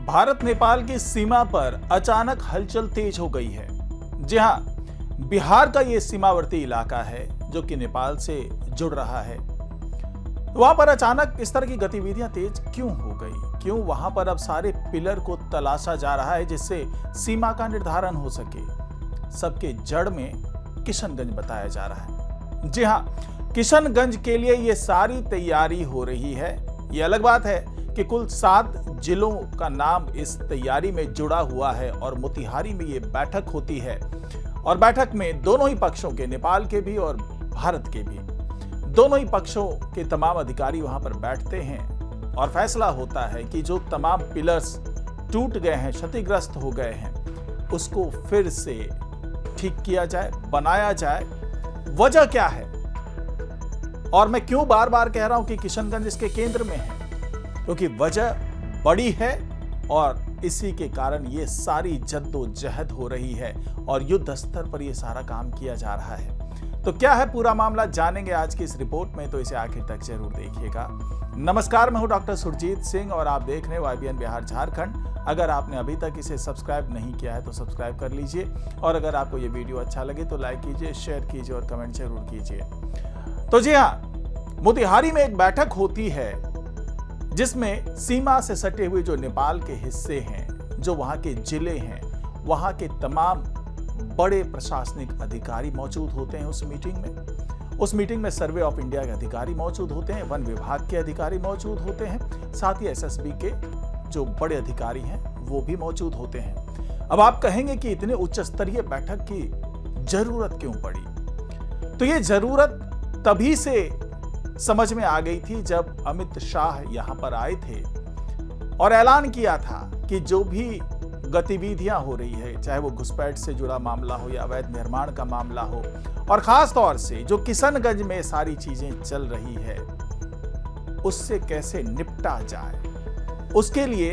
भारत नेपाल की सीमा पर अचानक हलचल तेज हो गई है। जी हां, बिहार का ये सीमावर्ती इलाका है जो कि नेपाल से जुड़ रहा है। वहां पर अचानक इस तरह की गतिविधियां तेज क्यों हो गई? क्यों वहां पर अब सारे पिलर को तलाशा जा रहा है जिससे सीमा का निर्धारण हो सके? सबके जड़ में किशनगंज बताया जा रहा है। जी हां, किशनगंज के लिए ये सारी तैयारी हो रही है। ये अलग बात है कि कुल 7 जिलों का नाम इस तैयारी में जुड़ा हुआ है और मोतिहारी में ये बैठक होती है और बैठक में दोनों ही पक्षों के, नेपाल के भी और भारत के भी, दोनों ही पक्षों के तमाम अधिकारी वहां पर बैठते हैं और फैसला होता है कि जो तमाम पिलर्स टूट गए हैं, क्षतिग्रस्त हो गए हैं, उसको फिर से ठीक किया जाए, बनाया जाए। वजह क्या है और मैं क्यों बार बार कह रहा हूं कि किशनगंज इसके केंद्र में है? क्योंकि वजह बड़ी है और इसी के कारण ये सारी जद्दोजहद हो रही है और युद्ध स्तर पर ये सारा काम किया जा रहा है। तो क्या है पूरा मामला, जानेंगे आज की इस रिपोर्ट में, तो इसे आखिर तक जरूर देखिएगा। नमस्कार, मैं हूं डॉक्टर सुरजीत सिंह और आप देख रहे हैं YBN बिहार झारखंड। अगर आपने अभी तक इसे सब्सक्राइब नहीं किया है तो सब्सक्राइब कर लीजिए और अगर आपको ये वीडियो अच्छा लगे तो लाइक कीजिए, शेयर कीजिए और कमेंट जरूर कीजिए। तो जी हाँ, मोतिहारी में एक बैठक होती है जिसमें सीमा से सटे हुए जो नेपाल के हिस्से हैं, जो वहां के जिले हैं, वहां के तमाम बड़े प्रशासनिक अधिकारी मौजूद होते हैं उस मीटिंग में सर्वे ऑफ इंडिया के अधिकारी मौजूद होते हैं, वन विभाग के अधिकारी मौजूद होते हैं, साथ ही SSB के जो बड़े अधिकारी हैं वो भी मौजूद होते हैं। अब आप कहेंगे कि इतने उच्च स्तरीय बैठक की जरूरत क्यों पड़ी? तो ये जरूरत तभी से समझ में आ गई थी जब अमित शाह यहां पर आए थे और ऐलान किया था कि जो भी गतिविधियां हो रही है, चाहे वो घुसपैठ से जुड़ा मामला हो या अवैध निर्माण का मामला हो, और खास तौर से जो किशनगंज में सारी चीजें चल रही है, उससे कैसे निपटा जाए, उसके लिए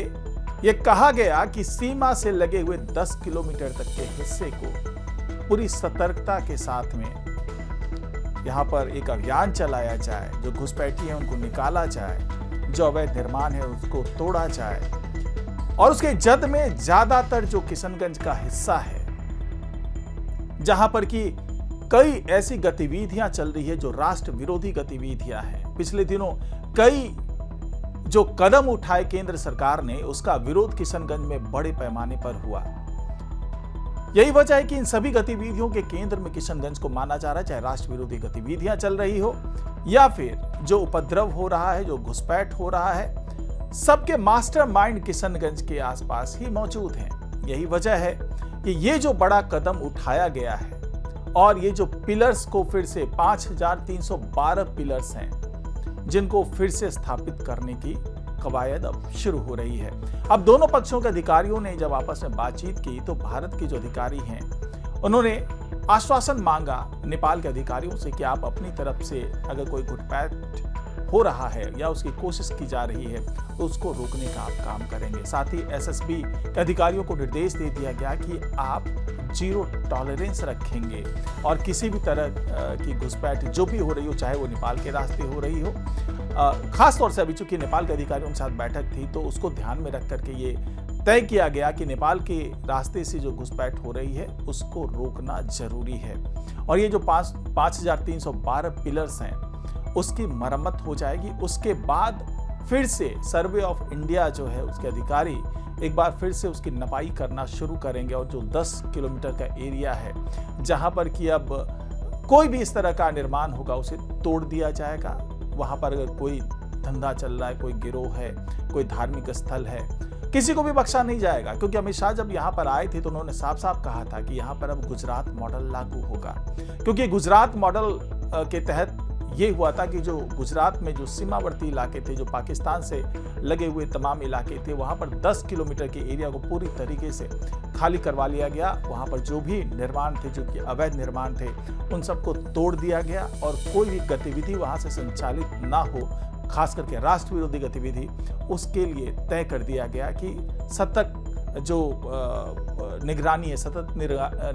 यह कहा गया कि सीमा से लगे हुए 10 किलोमीटर तक के हिस्से को पूरी सतर्कता के साथ में यहां पर एक अभियान चलाया जाए, जो घुसपैठी है उनको निकाला जाए, जो अवैध निर्माण है उसको तोड़ा जाए और उसके जद में ज्यादातर जो किशनगंज का हिस्सा है, जहां पर कि कई ऐसी गतिविधियां चल रही है जो राष्ट्र विरोधी गतिविधियां हैं। पिछले दिनों कई जो कदम उठाए केंद्र सरकार ने, उसका विरोध किशनगंज में बड़े पैमाने पर हुआ। यही वजह है कि इन सभी गतिविधियों के केंद्र में किशनगंज को माना जा रहा है, चाहे राष्ट्र विरोधी गतिविधियां चल रही हो या फिर जो उपद्रव हो रहा है, जो घुसपैठ हो रहा है, सबके मास्टरमाइंड किशनगंज के आसपास ही मौजूद हैं। यही वजह है कि ये जो बड़ा कदम उठाया गया है और ये जो पिलर्स को फिर से 5312 पिलर्स हैं जिनको फिर से स्थापित करने की कवायद अब शुरू हो रही है। अब दोनों पक्षों के अधिकारियों ने जब आपस में बातचीत की तो भारत के जो अधिकारी हैं उन्होंने आश्वासन मांगा नेपाल के अधिकारियों से कि आप अपनी तरफ से अगर कोई घुसपैठ हो रहा है या उसकी कोशिश की जा रही है तो उसको रोकने का आप काम करेंगे। साथ ही SSB के अधिकारियों को निर्देश दे दिया गया कि आप 0 टॉलरेंस रखेंगे और किसी भी तरह की घुसपैठ जो भी हो रही हो, चाहे वो नेपाल के रास्ते हो रही हो, खास तौर से अभी चूंकि नेपाल के अधिकारियों के साथ बैठक थी तो उसको ध्यान में रख करके ये तय किया गया कि नेपाल के रास्ते से जो घुसपैठ हो रही है उसको रोकना जरूरी है और ये जो 5312 पिलर्स हैं उसकी मरम्मत हो जाएगी। उसके बाद फिर से सर्वे ऑफ इंडिया जो है उसके अधिकारी एक बार फिर से उसकी नपाई करना शुरू करेंगे और जो 10 किलोमीटर का एरिया है जहां पर कि अब कोई भी इस तरह का निर्माण होगा उसे तोड़ दिया जाएगा। वहां पर अगर कोई धंधा चल रहा है, कोई गिरोह है, कोई धार्मिक स्थल है, किसी को भी बख्शा नहीं जाएगा। क्योंकि अमित शाह जब यहां पर आए थे तो उन्होंने साफ साफ कहा था कि यहां पर अब गुजरात मॉडल लागू होगा, क्योंकि गुजरात मॉडल के तहत ये हुआ था कि जो गुजरात में जो सीमावर्ती इलाके थे, जो पाकिस्तान से लगे हुए तमाम इलाके थे, वहां पर 10 किलोमीटर के एरिया को पूरी तरीके से खाली करवा लिया गया। वहां पर जो भी निर्माण थे, जो कि अवैध निर्माण थे, उन सबको तोड़ दिया गया और कोई भी गतिविधि वहां से संचालित ना हो, खास करके राष्ट्र विरोधी गतिविधि, उसके लिए तय कर दिया गया कि सतत जो निगरानी है, सतत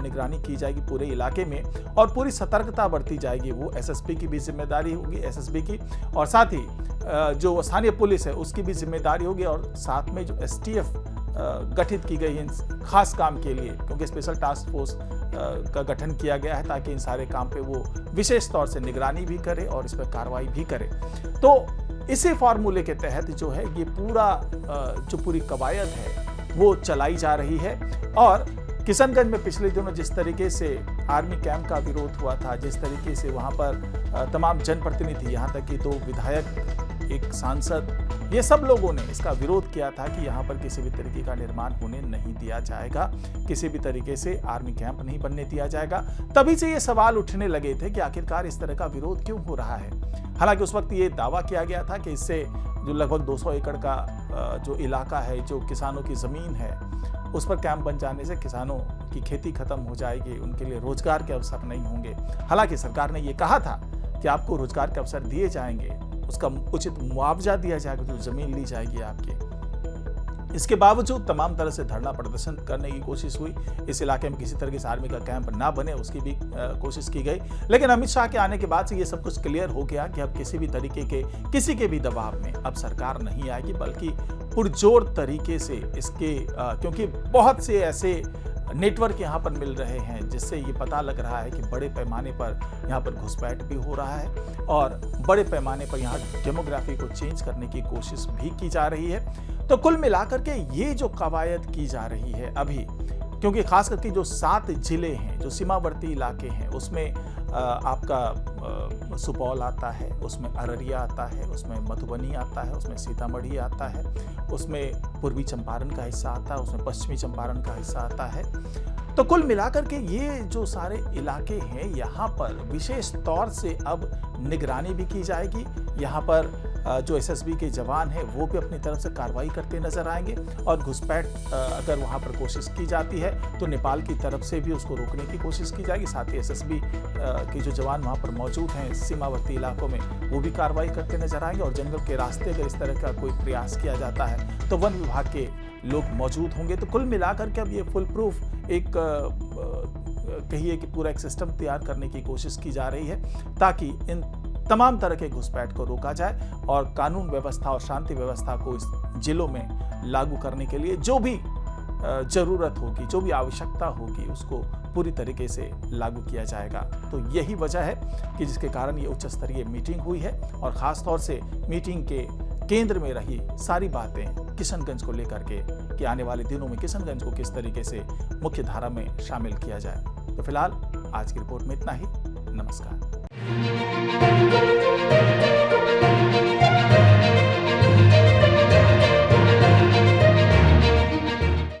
निगरानी की जाएगी पूरे इलाके में और पूरी सतर्कता बरती जाएगी। वो SSB की भी जिम्मेदारी होगी, SSB की, और साथ ही जो स्थानीय पुलिस है उसकी भी जिम्मेदारी होगी और साथ में जो STF गठित की गई इन खास काम के लिए, क्योंकि स्पेशल टास्क फोर्स का गठन किया गया है ताकि इन सारे काम पे वो विशेष तौर से निगरानी भी करे और इस पर कार्रवाई भी करे। तो इसी फॉर्मूले के तहत जो है ये जो पूरी कवायद है वो चलाई जा रही है। और किशनगंज में पिछले दिनों जिस तरीके से आर्मी कैंप का विरोध हुआ था, जिस तरीके से वहां पर तमाम जनप्रतिनिधि, यहाँ तक कि 2 विधायक, एक सांसद, ये सब लोगों ने इसका विरोध किया था कि यहाँ पर किसी भी तरीके का निर्माण होने नहीं दिया जाएगा, किसी भी तरीके से आर्मी कैंप नहीं बनने दिया जाएगा। तभी से ये सवाल उठने लगे थे कि आखिरकार इस तरह का विरोध क्यों हो रहा है। हालांकि उस वक्त ये दावा किया गया था कि इससे जो लगभग 200 एकड़ का जो इलाका है, जो किसानों की जमीन है, उस पर कैंप बन जाने से किसानों की खेती खत्म हो जाएगी, उनके लिए रोजगार के अवसर नहीं होंगे। हालांकि सरकार ने ये कहा था कि आपको रोजगार के अवसर दिए जाएंगे, उसका उचित मुआवजा दिया जाएगा, जो जमीन ली जाएगी आपकी। इसके बावजूद तमाम तरह से धरना प्रदर्शन करने की कोशिश हुई, इस इलाके में किसी तरह के आर्मी का कैंप ना बने उसकी भी कोशिश की गई। लेकिन अमित शाह के आने के बाद से ये सब कुछ क्लियर हो गया कि अब किसी भी तरीके के किसी के भी दबाव में अब सरकार नहीं आएगी, बल्कि पुरजोर तरीके से इसके क्योंकि बहुत से ऐसे नेटवर्क यहाँ पर मिल रहे हैं जिससे ये पता लग रहा है कि बड़े पैमाने पर यहाँ पर घुसपैठ भी हो रहा है और बड़े पैमाने पर यहाँ डेमोग्राफी को चेंज करने की कोशिश भी की जा रही है। तो कुल मिलाकर के ये जो कवायद की जा रही है अभी, क्योंकि खास करके जो 7 जिले हैं, जो सीमावर्ती इलाके हैं, उसमें आपका सुपौल आता है, उसमें अररिया आता है, उसमें मधुबनी आता है, उसमें सीतामढ़ी आता है, उसमें पूर्वी चंपारण का हिस्सा आता है, उसमें पश्चिमी चंपारण का हिस्सा आता है। तो कुल मिलाकर के ये जो सारे इलाके हैं, यहाँ पर विशेष तौर से अब निगरानी भी की जाएगी। यहाँ पर जो एसएसबी के जवान हैं वो भी अपनी तरफ से कार्रवाई करते नजर आएंगे और घुसपैठ अगर वहाँ पर कोशिश की जाती है तो नेपाल की तरफ से भी उसको रोकने की कोशिश की जाएगी। साथ ही एसएसबी के जो जवान वहाँ पर मौजूद हैं सीमावर्ती इलाकों में, वो भी कार्रवाई करते नजर आएंगे। और जंगल के रास्ते अगर इस तरह का कोई प्रयास किया जाता है तो वन विभाग के लोग मौजूद होंगे। तो कुल मिलाकर के अब ये फुल प्रूफ एक कहिए कि पूरा एक सिस्टम तैयार करने की कोशिश की जा रही है ताकि इन तमाम तरह के घुसपैठ को रोका जाए और कानून व्यवस्था और शांति व्यवस्था को इस जिलों में लागू करने के लिए जो भी जरूरत होगी, जो भी आवश्यकता होगी, उसको पूरी तरीके से लागू किया जाएगा। तो यही वजह है कि जिसके कारण ये उच्च स्तरीय मीटिंग हुई है और खास तौर से मीटिंग के केंद्र में रही सारी बातें किशनगंज को लेकर के कि आने वाले दिनों में किशनगंज को किस तरीके से मुख्य धारा में शामिल किया जाए। तो फिलहाल आज की रिपोर्ट में इतना ही। नमस्कार।